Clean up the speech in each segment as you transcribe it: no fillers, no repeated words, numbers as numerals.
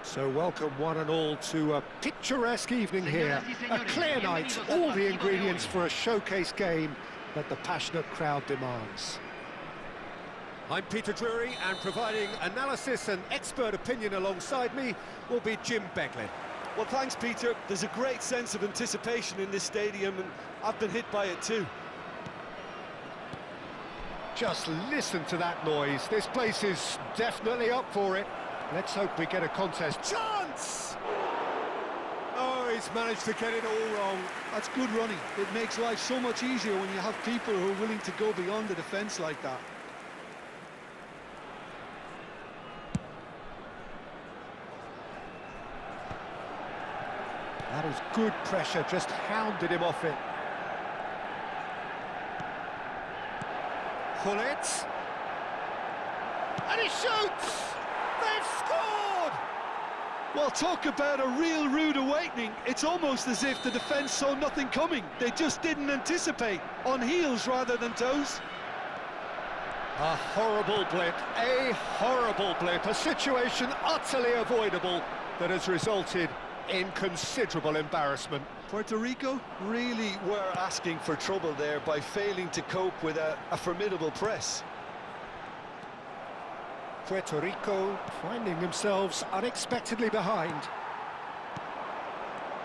So welcome one and all to a picturesque evening here, a clear night, all the ingredients for a showcase game that the passionate crowd demands. I'm Peter Drury, and providing analysis and expert opinion alongside me will be Jim Beglin. Well, thanks, Peter. There's a great sense of anticipation in this stadium, and I've been hit by it too. Just listen to that noise. This place is definitely up for it. Let's hope we get a contest. Chance! Oh, he's managed to get it all wrong. That's good running. It makes life so much easier when you have people who are willing to go beyond the defence like that. That is good pressure, just hounded him off it. Hullet. And he shoots! They've scored! Well, talk about a real rude awakening. It's almost as if the defence saw nothing coming. They just didn't anticipate, on heels rather than toes. A horrible blip, a situation utterly avoidable that has resulted in considerable embarrassment. Puerto Rico really were asking for trouble there by failing to cope with a formidable press. Puerto Rico finding themselves unexpectedly behind.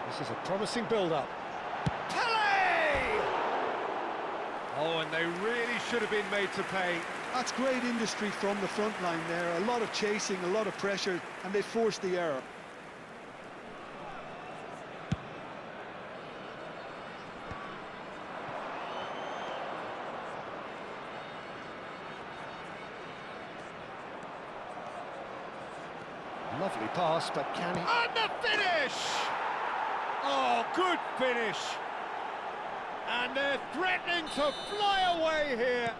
This is a promising build-up. Pele! Oh, and they really should have been made to pay. That's great industry from the front line there. A lot of chasing, a lot of pressure, and they forced the error. Lovely pass, but can he... And the finish! Oh, good finish! And they're threatening to fly away here.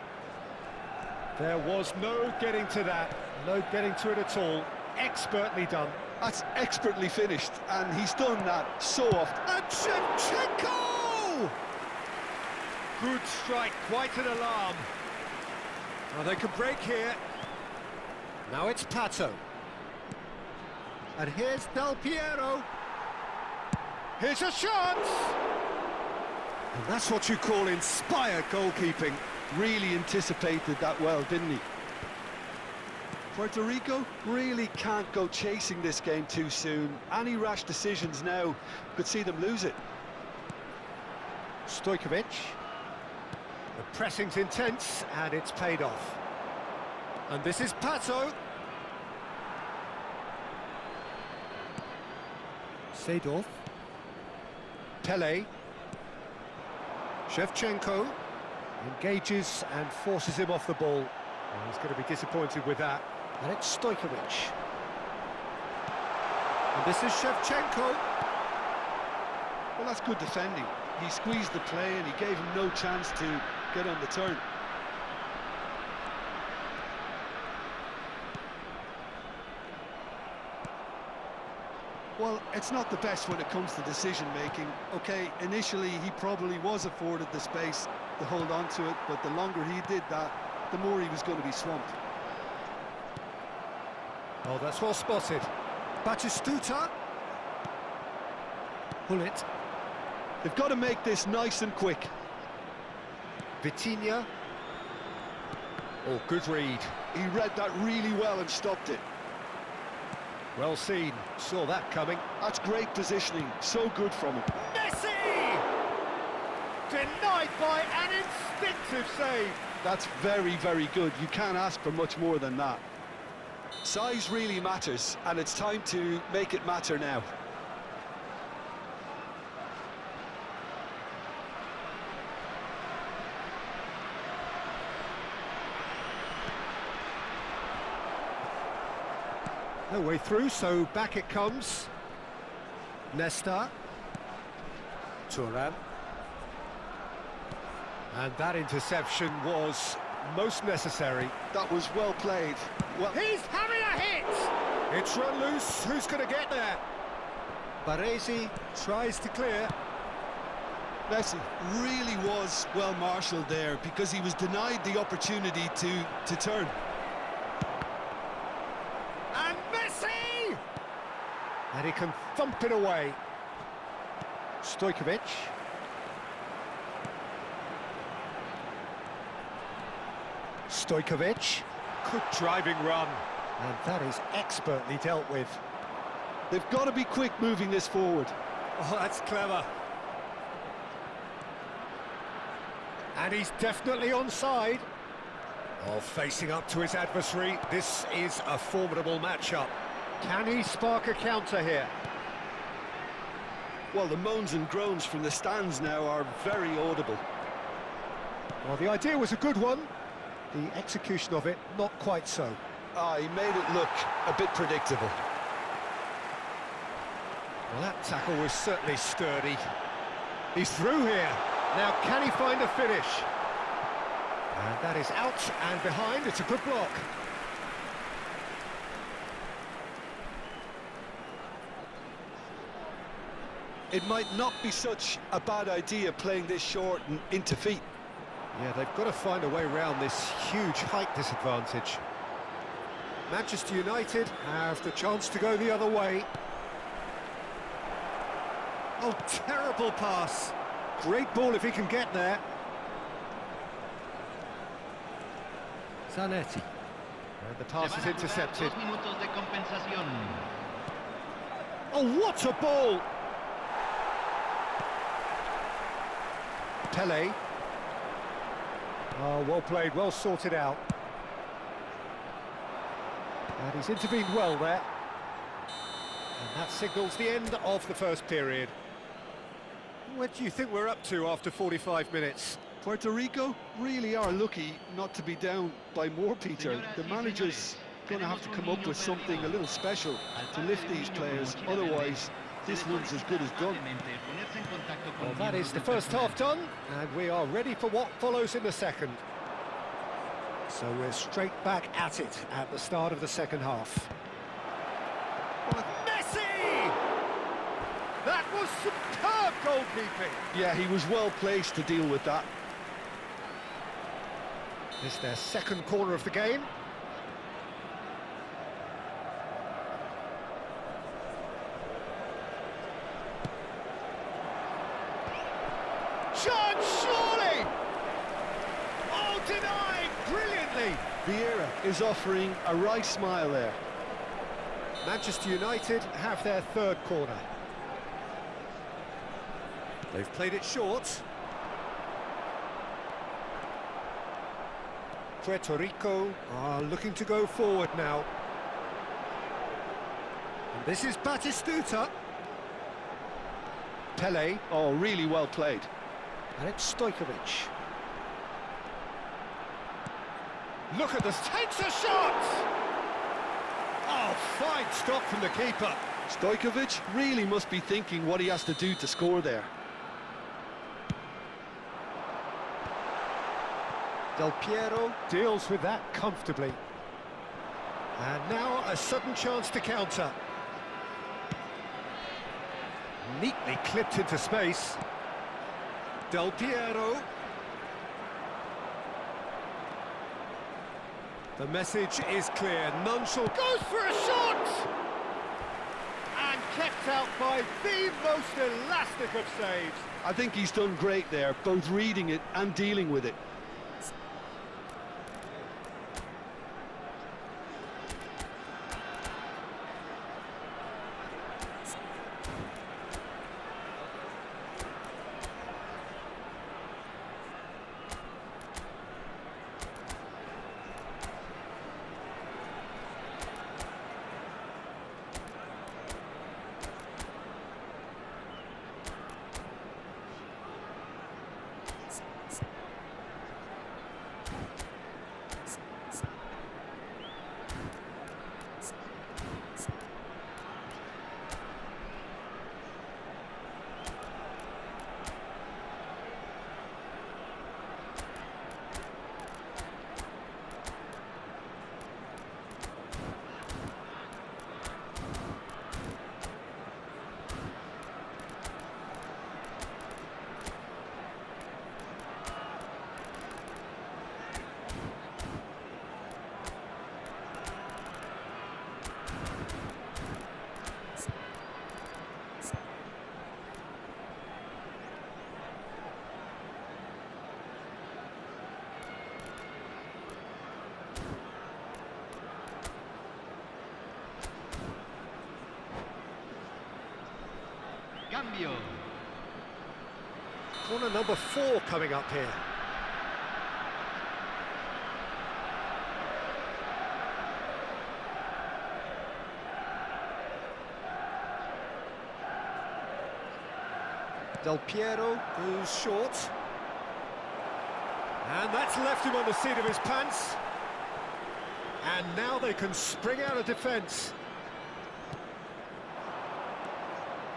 There was no getting to that, no getting to it at all. Expertly done. That's expertly finished, and he's done that so often. And Shevchenko! Good strike, quite an alarm. Well, they can break here. Now it's Pato. And here's Del Piero. Here's a chance! And that's what you call inspired goalkeeping. Really anticipated that well, didn't he? Puerto Rico really can't go chasing this game too soon. Any rash decisions now could see them lose it. Stojkovic. The pressing's intense, and it's paid off. And this is Pato. Seedorf. Pele. Shevchenko engages and forces him off the ball. And he's going to be disappointed with that. And it's Stojkovic. And this is Shevchenko. Well, that's good defending. He squeezed the play and he gave him no chance to get on the turn. Well, it's not the best when it comes to decision-making. OK, initially he probably was afforded the space to hold on to it, but the longer he did that, the more he was going to be swamped. Oh, that's well spotted. Batistuta. Hullet. They've got to make this nice and quick. Vitinha. Oh, good read. He read that really well and stopped it. Well seen, saw that coming. That's great positioning, so good from him. Messi! Denied by an instinctive save. That's very, very good. You can't ask for much more than that. Size really matters, and it's time to make it matter now. No way through, so back it comes. Nesta. Turan. And that interception was most necessary. That was well played. Well, he's having a hit! It's run loose, who's going to get there? Baresi tries to clear. Messi really was well marshalled there because he was denied the opportunity to turn. And Messi! And he can thump it away. Stojkovic. Stojkovic. Good driving run. And that is expertly dealt with. They've got to be quick moving this forward. Oh, that's clever. And he's definitely onside. Oh, facing up to his adversary, this is a formidable matchup. Can he spark a counter here? Well, the moans and groans from the stands now are very audible. Well, the idea was a good one. The execution of it, not quite so. He made it look a bit predictable. Well, that tackle was certainly sturdy. He's through here. Now, can he find a finish? And that is out and behind. It's a good block. It might not be such a bad idea playing this short and into feet. Yeah, they've got to find a way around this huge height disadvantage. Manchester United have the chance to go the other way. Oh, terrible pass. Great ball if he can get there. Zanetti. And the pass is intercepted. Oh, what a ball! Pele. Oh, well played, well sorted out. And he's intervened well there. And that signals the end of the first period. What do you think we're up to after 45 minutes? Puerto Rico really are lucky not to be down by more, Peter. The manager's going to have to come up with something a little special to lift these players, otherwise this one's as good as done. Well, that is the first half done, and we are ready for what follows in the second. So we're straight back at it at the start of the second half. Messi! That was superb goalkeeping! Yeah, he was well placed to deal with that. This is their second corner of the game. Shot, surely! Oh, denied brilliantly! Vieira is offering a right smile there. Manchester United have their third corner. They've played it short. Puerto Rico are looking to go forward now. And this is Batistuta. Pele. Oh, really well played. And it's Stojkovic. Look at this, takes a shot! Oh, fine stop from the keeper. Stojkovic really must be thinking what he has to do to score there. Del Piero deals with that comfortably. And now a sudden chance to counter. Neatly clipped into space. Del Piero. The message is clear. None shall goes for a shot! And kept out by the most elastic of saves. I think he's done great there, both reading it and dealing with it. cambio. Corner number 4 coming up here. Del Piero, who's short. And that's left him on the seat of his pants. And now they can spring out of defence.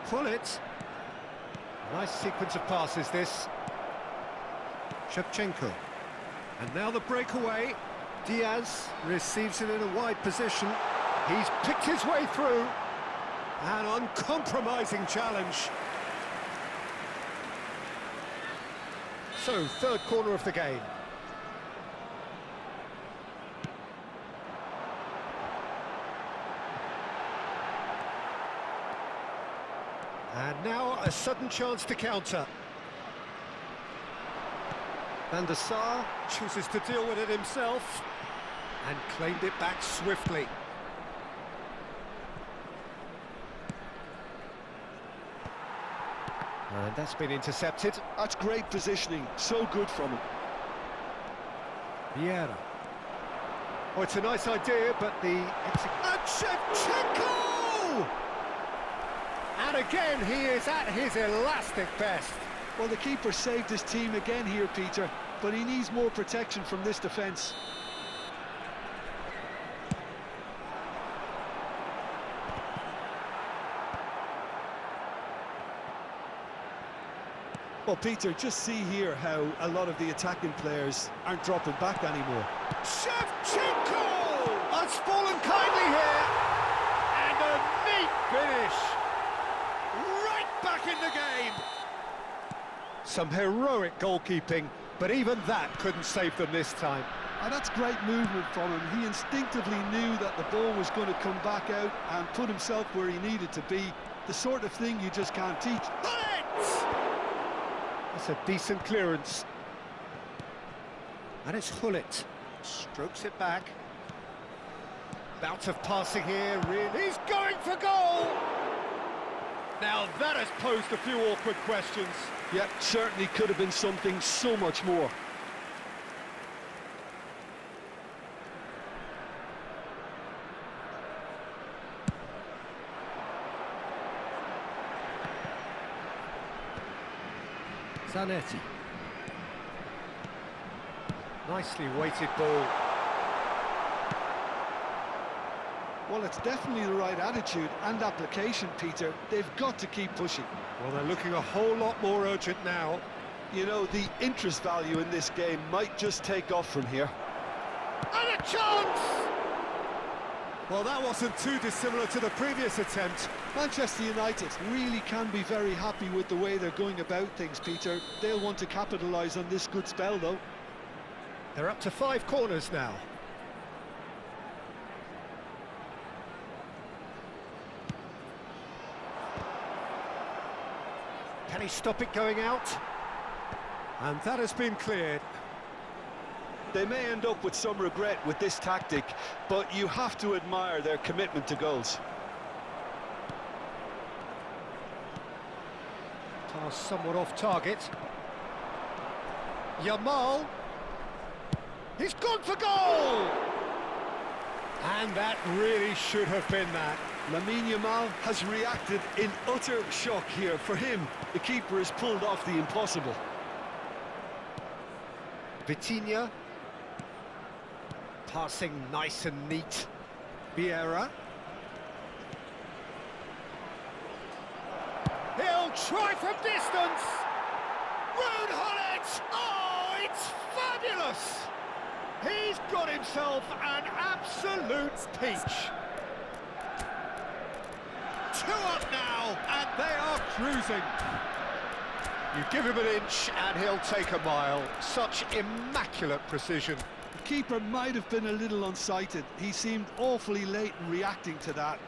Pull it. Nice sequence of passes, this. Shevchenko. And now the breakaway. Diaz receives it in a wide position. He's picked his way through. An uncompromising challenge. So, third corner of the game. And now a sudden chance to counter. Van der Sar chooses to deal with it himself and claimed it back swiftly. And that's been intercepted. That's great positioning, so good from him. Vieira. Oh, it's a nice idea, but the... And Shevchenko! And again, he is at his elastic best. Well, the keeper saved his team again here, Peter, but he needs more protection from this defence. Well, Peter, just see here how a lot of the attacking players aren't dropping back anymore. Shevchenko has fallen kindly here. And a neat finish. Right back in the game. Some heroic goalkeeping, but even that couldn't save them this time. And that's great movement from him. He instinctively knew that the ball was going to come back out and put himself where he needed to be. The sort of thing you just can't teach. That's a decent clearance. And it's Hullet. Strokes it back. Bout of passing here, really. He's going for goal! Now that has posed a few awkward questions. Yeah, certainly could have been something so much more. Zanetti. Nicely weighted ball. Well, it's definitely the right attitude and application, Peter. They've got to keep pushing. Well, they're looking a whole lot more urgent now. You know, the interest value in this game might just take off from here. And a chance! Well, that wasn't too dissimilar to the previous attempt. Manchester United really can be very happy with the way they're going about things, Peter. They'll want to capitalise on this good spell, though. They're up to 5 corners now. Can he stop it going out? And that has been cleared. They may end up with some regret with this tactic, but you have to admire their commitment to goals. Pass somewhat off target. Yamal. He's gone for goal! And that really should have been that. Lamine Yamal has reacted in utter shock here. For him, the keeper has pulled off the impossible. Vitinha. Passing nice and neat. Vieira. He'll try from distance! Rude Hullet! Oh, it's fabulous! He's got himself an absolute peach. 2 up now, and they are cruising. You give him an inch and he'll take a mile. Such immaculate precision. The keeper might have been a little unsighted. He seemed awfully late in reacting to that.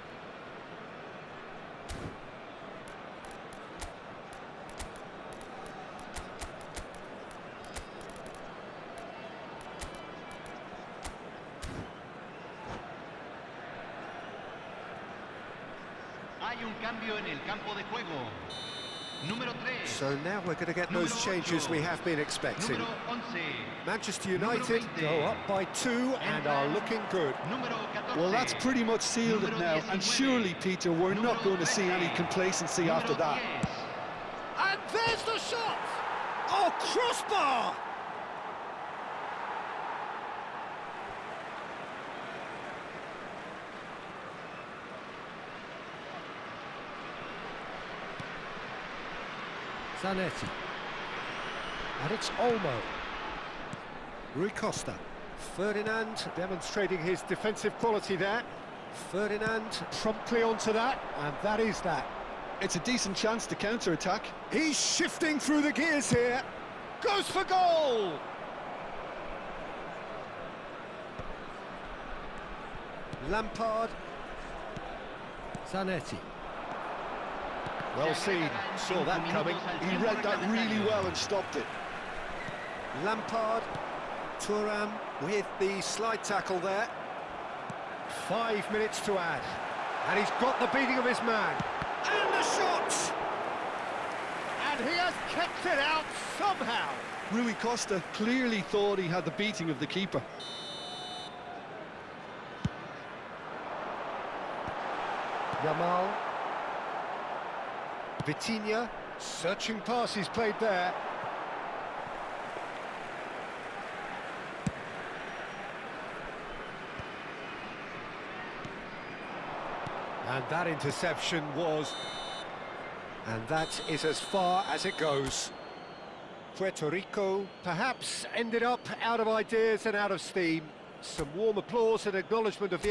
Hay un cambio en el campo de juego. So now we're going to get those changes we have been expecting. Manchester United go up by 2 and are looking good. Well, that's pretty much sealed it now, and surely, Peter, we're not going to see any complacency after that. And there's the shot! Oh, crossbar! Zanetti. And it's Olmo. Rui Costa. Ferdinand demonstrating his defensive quality there. Ferdinand promptly onto that, and that is that. It's a decent chance to counter-attack. He's shifting through the gears here. Goes for goal! Lampard. Zanetti. Well seen, saw that coming. He read that really well and stopped it. Lampard, Thuram with the slide tackle there. 5 minutes to add. And he's got the beating of his man. And the shot! And he has kept it out somehow. Rui Costa clearly thought he had the beating of the keeper. Yamal. Vitinha, searching pass he's played there. And that interception was... And that is as far as it goes. Puerto Rico perhaps ended up out of ideas and out of steam. Some warm applause and acknowledgement of the